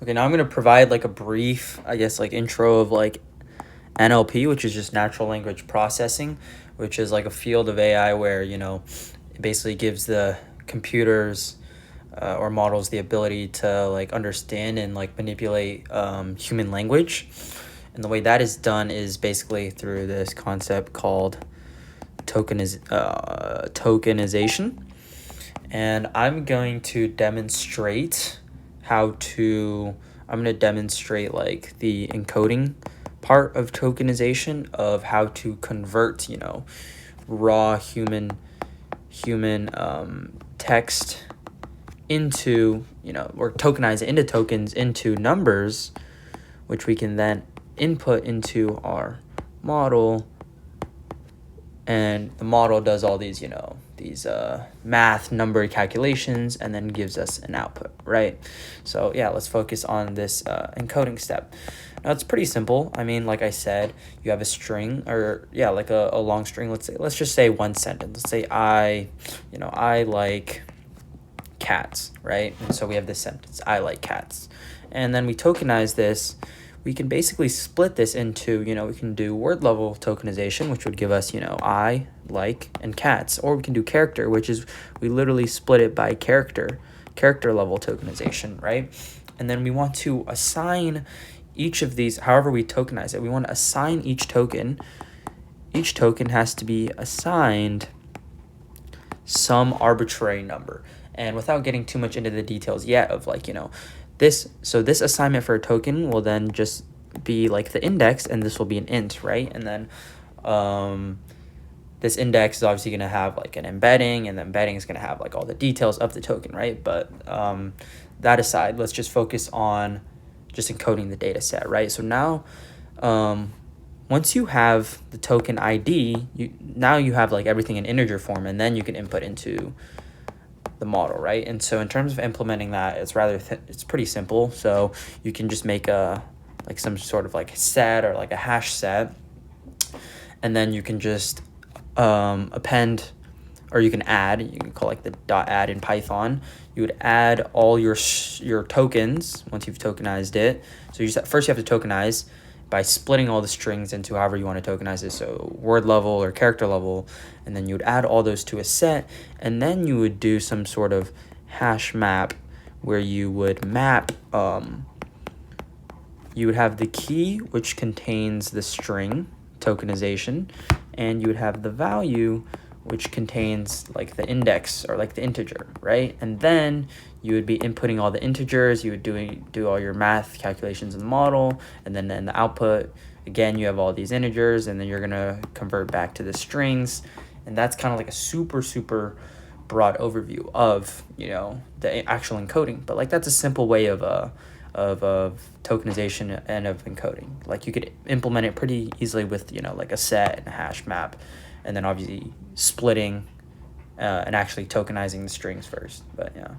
Okay, now I'm going to provide like a brief, I guess, like intro of like NLP, which is just natural language processing, which is like a field of AI where, it basically gives the computers or models the ability to like understand and like manipulate human language. And the way that is done is basically through this concept called tokenization. And I'm going to demonstrate like the encoding part of tokenization of how to convert, raw human text into, or tokenize it into tokens, into numbers, which we can then input into our model. And the model does all these, these math number calculations and then gives us an output, right? So yeah, let's focus on this encoding step. Now it's pretty simple. I mean, like I said, you have a string, or yeah, like a long string. Let's just say one sentence. Let's say I like cats, right? And so we have this sentence, I like cats. And then we tokenize this. We can basically split this into, we can do word level tokenization, which would give us, I, like, and cats. Or we can do character, which is we literally split it by character level tokenization, right? And then we want to assign each of these, however we tokenize it, we want to assign each token. Each token has to be assigned some arbitrary number. And without getting too much into the details yet of like, this assignment for a token will then just be like the index, and this will be an int, right? And then this index is obviously going to have like an embedding, and the embedding is going to have like all the details of the token, right? But that aside, let's just focus on just encoding the data set, right? So now once you have the token ID, you have like everything in integer form, and then you can input into the model, right? And so in terms of implementing that, it's pretty simple. So you can just make some sort of like set or like a hash set, and then you can just append, or you can call like the .add in Python. You would add all your tokens once you've tokenized it. So first you have to tokenize by splitting all the strings into however you want to tokenize it, so word level or character level, and then you would add all those to a set, and then you would do some sort of hash map where you would map, you would have the key, which contains the string tokenization, and you would have the value, which contains like the index or like the integer, right? And then you would be inputting all the integers, you would do all your math calculations in the model, and then in the output, again, you have all these integers, and then you're gonna convert back to the strings. And that's kind of like a super, super broad overview of, the actual encoding. But like that's a simple way of tokenization and of encoding. Like you could implement it pretty easily with, like a set and a hash map, and then obviously splitting and actually tokenizing the strings first. But yeah.